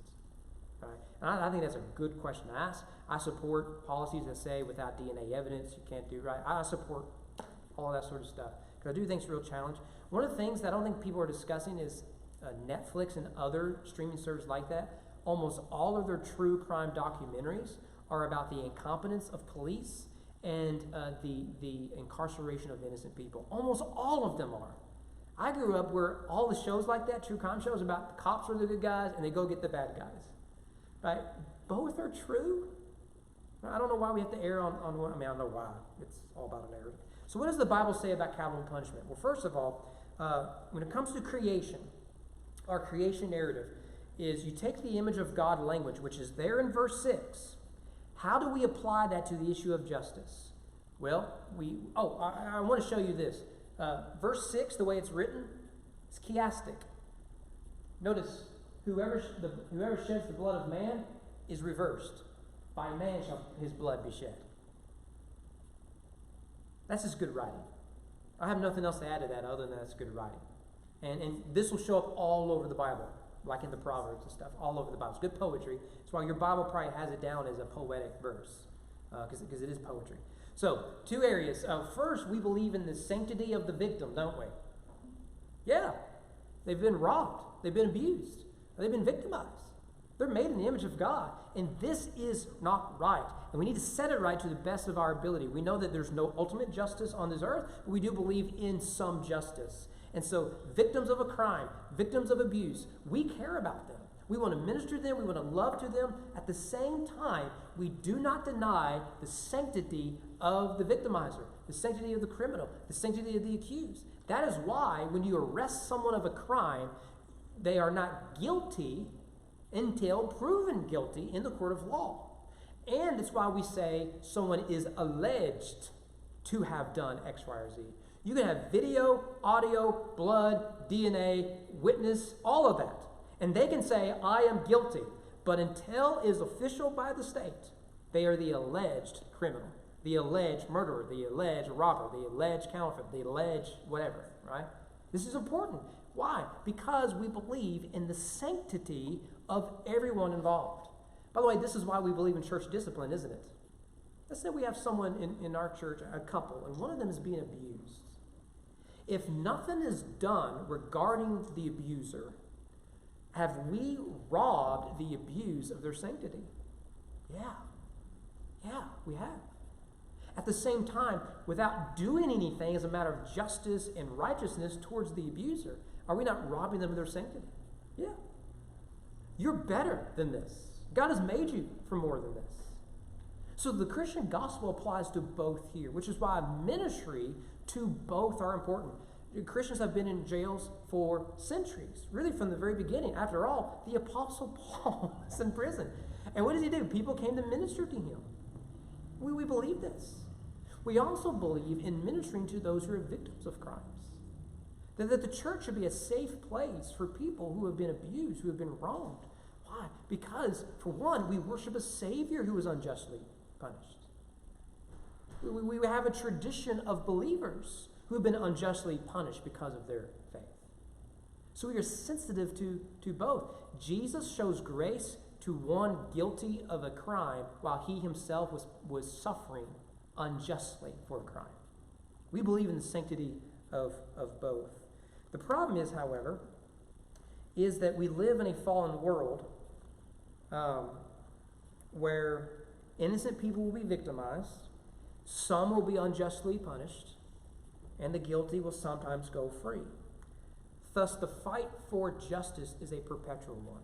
Right? And I think that's a good question to ask. I support policies that say without DNA evidence you can't do right. I support all that sort of stuff because I do think it's a real challenge. One of the things that I don't think people are discussing is Netflix and other streaming services like that. Almost all of their true crime documentaries are about the incompetence of police and the incarceration of innocent people. Almost all of them are. I grew up where all the shows like that, true crime shows, about the cops are the good guys and they go get the bad guys. Right? Both are true. I don't know why we have to err on one. I don't know why. It's all about an error. So what does the Bible say about capital punishment? Well, first of all, when it comes to creation, our creation narrative is you take the image of God language, which is there in verse 6. How do we apply that to the issue of justice? Well, I want to show you this. Verse 6, the way it's written, it's chiastic. Notice, whoever sheds the blood of man is reversed. By man shall his blood be shed. That's just good writing. I have nothing else to add to that other than that's good writing. And this will show up all over the Bible, like in the Proverbs and stuff, all over the Bible. It's good poetry. That's why your Bible probably has it down as a poetic verse, because it is poetry. So, two areas. First, we believe in the sanctity of the victim, don't we? Yeah. They've been robbed. They've been abused. They've been victimized. They're made in the image of God. And this is not right. And we need to set it right to the best of our ability. We know that there's no ultimate justice on this earth, but we do believe in some justice. And so, victims of a crime, victims of abuse, we care about them. We want to minister to them. We want to love to them. At the same time, we do not deny the sanctity of the victimizer, the sanctity of the criminal, the sanctity of the accused. That is why when you arrest someone of a crime, they are not guilty until proven guilty in the court of law. And that's why we say someone is alleged to have done X, Y, or Z. You can have video, audio, blood, DNA, witness, all of that. And they can say, I am guilty. But until it is official by the state, they are the alleged criminal, the alleged murderer, the alleged robber, the alleged counterfeit, the alleged whatever, right? This is important. Why? Because we believe in the sanctity of everyone involved. By the way, this is why we believe in church discipline, isn't it? Let's say we have someone in our church, a couple, and one of them is being abused. If nothing is done regarding the abuser, have we robbed the abused of their sanctity? Yeah, we have. At the same time, without doing anything as a matter of justice and righteousness towards the abuser, are we not robbing them of their sanctity? Yeah. You're better than this. God has made you for more than this. So the Christian gospel applies to both here, which is why ministry to both are important. Christians have been in jails for centuries, really from the very beginning. After all, the Apostle Paul was in prison. And what does he do? People came to minister to him. We believe this. We also believe in ministering to those who are victims of crimes. That the church should be a safe place for people who have been abused, who have been wronged. Why? Because, for one, we worship a Savior who was unjustly punished. We have a tradition of believers who have been unjustly punished because of their faith. So we are sensitive to both. Jesus shows grace to one guilty of a crime while he himself was suffering unjustly for a crime. We believe in the sanctity of both. The problem is, however, is that we live in a fallen world where innocent people will be victimized, some will be unjustly punished, and the guilty will sometimes go free. Thus, the fight for justice is a perpetual one.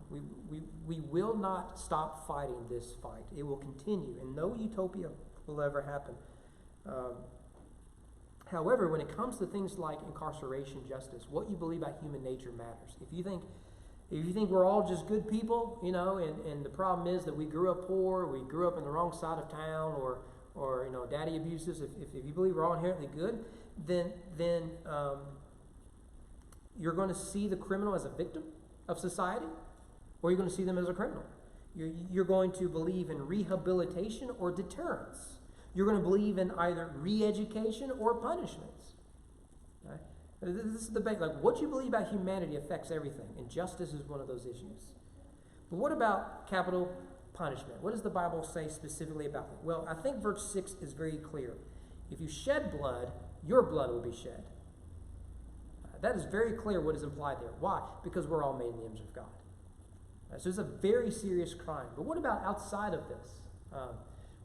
We will not stop fighting this fight. It will continue, and no utopia will ever happen. However, when it comes to things like incarceration justice, what you believe about human nature matters. If you think we're all just good people, and the problem is that we grew up poor, we grew up in the wrong side of town, or daddy abuses, if you believe we're all inherently good, then you're going to see the criminal as a victim of society, or you're going to see them as a criminal. You're going to believe in rehabilitation or deterrence. You're going to believe in either re-education or punishments. Right? This is the debate. Like, what you believe about humanity affects everything, and justice is one of those issues. But what about capital punishment? What does the Bible say specifically about that? Well, I think verse 6 is very clear. If you shed blood, your blood will be shed. That is very clear what is implied there. Why? Because we're all made in the image of God. So it's a very serious crime. But what about outside of this?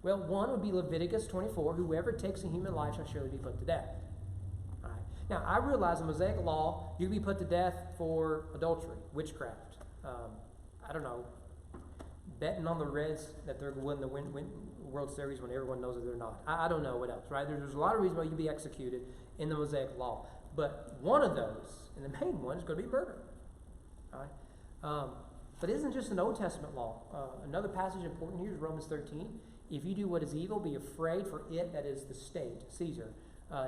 Well, one would be Leviticus 24, whoever takes a human life shall surely be put to death. All right. Now, I realize in Mosaic law, you can be put to death for adultery, witchcraft. I don't know, betting on the Reds that they're going to win the World Series when everyone knows that they're not. I don't know what else, right? There's a lot of reasons why you'd be executed in the Mosaic law. But one of those, and the main one, is going to be murder. All right? But it isn't just an Old Testament law. Another passage important here is Romans 13. If you do what is evil, be afraid, for it, that is the state, Caesar,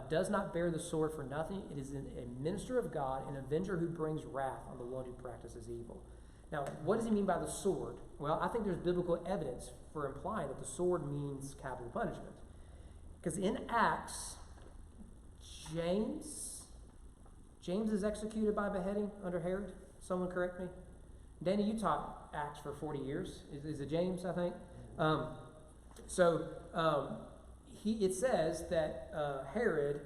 does not bear the sword for nothing. It is a minister of God, an avenger who brings wrath on the one who practices evil. Now, what does he mean by the sword? Well, I think there's biblical evidence for implying that the sword means capital punishment. Because in Acts, James is executed by beheading under Herod. Someone correct me. Danny, you taught Acts for 40 years. Is it James, I think? It says that Herod,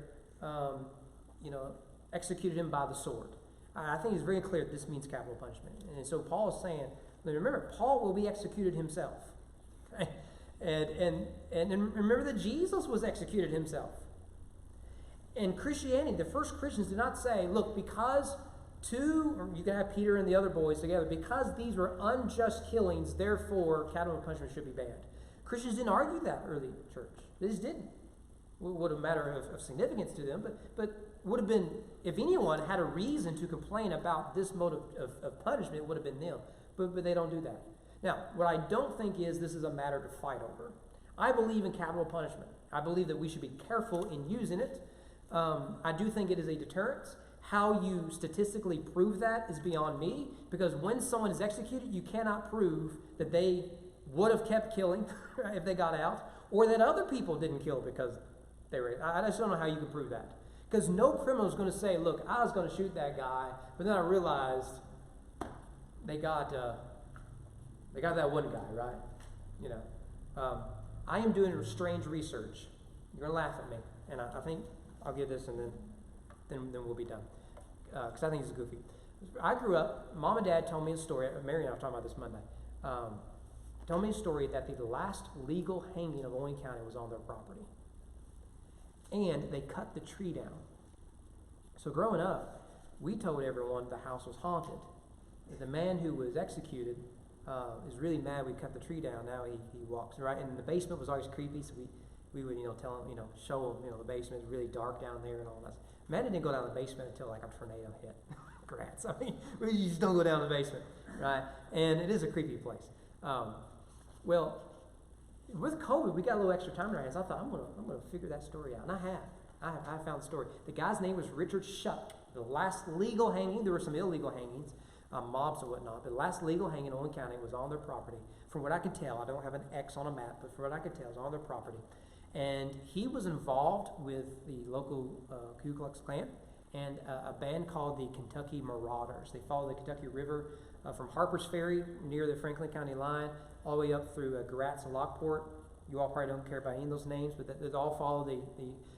executed him by the sword. I think it's very clear that this means capital punishment. And so Paul is saying, remember, Paul will be executed himself. Okay? And remember that Jesus was executed himself. In Christianity, the first Christians did not say, look, because you can have Peter and the other boys together, because these were unjust killings, therefore capital punishment should be banned. Christians didn't argue that early church. They just didn't. It would have matter of significance to them, but would have been, if anyone had a reason to complain about this mode of punishment, it would have been them. But they don't do that. Now, what I don't think is this is a matter to fight over. I believe in capital punishment. I believe that we should be careful in using it. I do think it is a deterrence. How you statistically prove that is beyond me, because when someone is executed, you cannot prove that they would have kept killing if they got out, or that other people didn't kill because they were. I just don't know how you can prove that. Because no criminal is going to say, look, I was going to shoot that guy, but then I realized they got that one guy, right? I am doing strange research. You're going to laugh at me, and I think I'll give this and then we'll be done. Because I think it's goofy. I grew up, Mom and Dad told me a story, Mary and I were talking about this Monday, told me a story that the last legal hanging of Owen County was on their property. And they cut the tree down. So growing up, we told everyone the house was haunted. The man who was executed is really mad we cut the tree down. Now he walks, right? And the basement was always creepy, so we would, tell him, show him, the basement is really dark down there and all that. Man didn't go down the basement until like a tornado hit. Congrats. I mean, you just don't go down the basement, right? And it is a creepy place. Well, with COVID, we got a little extra time in our hands. I thought, I'm gonna figure that story out. And I found the story. The guy's name was Richard Shuck. The last legal hanging, there were some illegal hangings, mobs and whatnot, but the last legal hanging in Owen County was on their property. From what I can tell, I don't have an X on a map, but from what I can tell, it was on their property. And he was involved with the local Ku Klux Klan and a band called the Kentucky Marauders. They followed the Kentucky River from Harper's Ferry near the Franklin County line all the way up through Gratz and Lockport. You all probably don't care about any of those names, but they all follow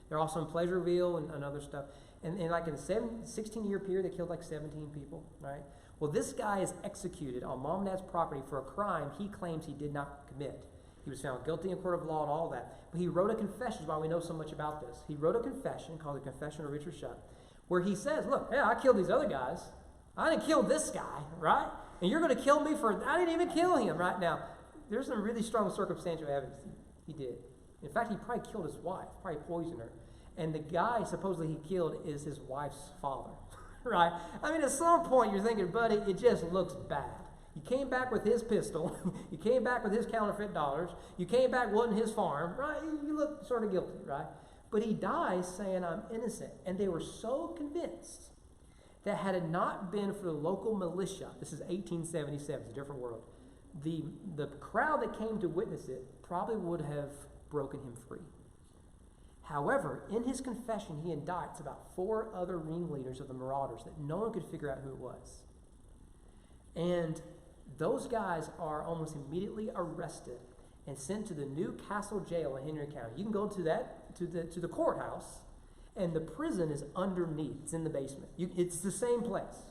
they're also in Pleasureville and other stuff. And like in a 16-year period, they killed like 17 people, right? Well, this guy is executed on Mom and Dad's property for a crime he claims he did not commit. He was found guilty in court of law and all that. But he wrote a confession, why we know so much about this. He wrote a confession called the Confession of Richard Shuck, where he says, look, yeah, I killed these other guys. I didn't kill this guy, right? And you're going to kill me I didn't even kill him, right? Now, there's some really strong circumstantial evidence he did. In fact, he probably killed his wife, probably poisoned her. And the guy supposedly he killed is his wife's father, right? I mean, at some point you're thinking, buddy, it just looks bad. You came back with his pistol. You came back with his counterfeit dollars. You came back wasn't his farm, right? You look sort of guilty, right? But he dies saying, I'm innocent. And they were so convinced that had it not been for the local militia, this is 1877, it's a different world, the crowd that came to witness it probably would have broken him free. However, in his confession, he indicts about 4 other ringleaders of the marauders that no one could figure out who it was. And those guys are almost immediately arrested and sent to the New Castle Jail in Henry County. You can go to the courthouse, and the prison is underneath. It's in the basement. It's the same place.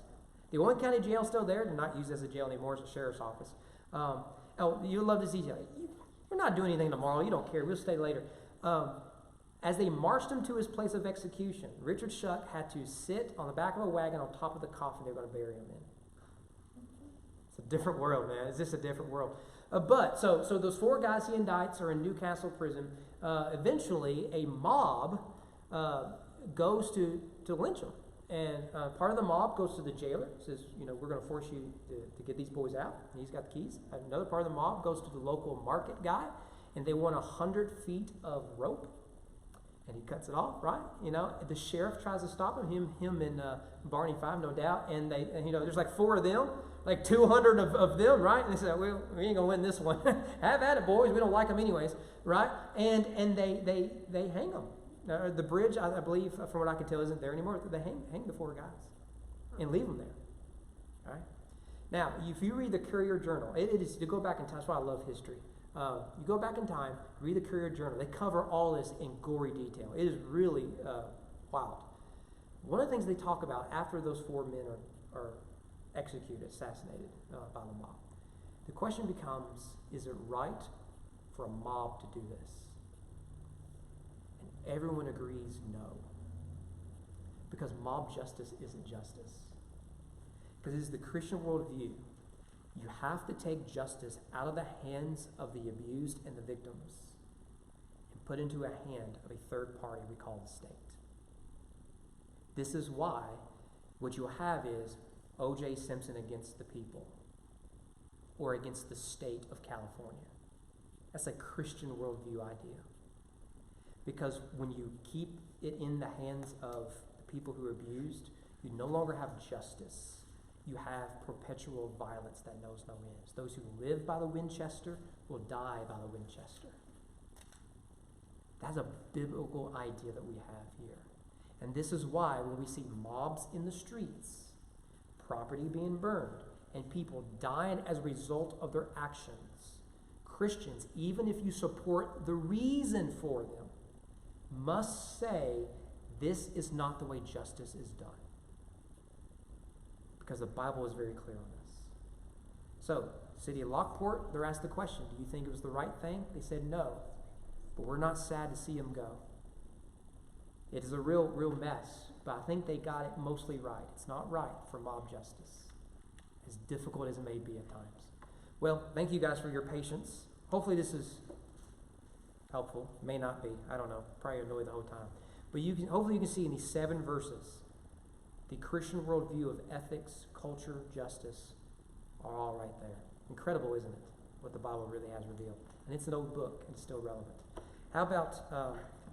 The Owen County Jail is still there. They're not used as a jail anymore. It's a sheriff's office. You'd love to see jail. We're not doing anything tomorrow. You don't care. We'll stay later. As they marched him to his place of execution, Richard Shuck had to sit on the back of a wagon on top of the coffin they were going to bury him in. It's a different world, man. It's just a different world. So those 4 guys he indicts are in Newcastle prison. Eventually, a mob goes to lynch him. And part of the mob goes to the jailer, says, we're going to force you to get these boys out. And he's got the keys. Another part of the mob goes to the local market guy, and they want 100 feet of rope. And he cuts it off, right? The sheriff tries to stop him and Barney Fife, no doubt. And there's like 4 of them, like 200 of them, right? And they say, well, we ain't gonna win this one. Have at it, boys. We don't like them anyways, right? And they hang them. The bridge, I believe, from what I can tell, isn't there anymore. They hang the 4 guys and leave them there, right? Now, if you read the Courier Journal, it is to go back in time. That's why I love history. You go back in time, read the Courier Journal. They cover all this in gory detail. It is really wild. One of the things they talk about after those 4 men are executed, assassinated by the mob, the question becomes, is it right for a mob to do this? And everyone agrees no. Because mob justice isn't justice. Because it is the Christian worldview. You have to take justice out of the hands of the abused and the victims and put into a hand of a third party we call the state. This is why what you'll have is O.J. Simpson against the people or against the state of California. That's a Christian worldview idea. Because when you keep it in the hands of the people who are abused, you no longer have justice. You have perpetual violence that knows no ends. Those who live by the Winchester will die by the Winchester. That's a biblical idea that we have here. And this is why when we see mobs in the streets, property being burned, and people dying as a result of their actions, Christians, even if you support the reason for them, must say, this is not the way justice is done. Because the Bible is very clear on this. So, city of Lockport, they're asked the question, do you think it was the right thing? They said no. But we're not sad to see him go. It is a real mess. But I think they got it mostly right. It's not right for mob justice, as difficult as it may be at times. Well, thank you guys for your patience. Hopefully this is helpful. May not be. I don't know. Probably annoyed the whole time. But hopefully you can see in these 7 verses the Christian worldview of ethics, culture, justice are all right there. Incredible, isn't it? What the Bible really has revealed. And it's an old book and it's still relevant. How about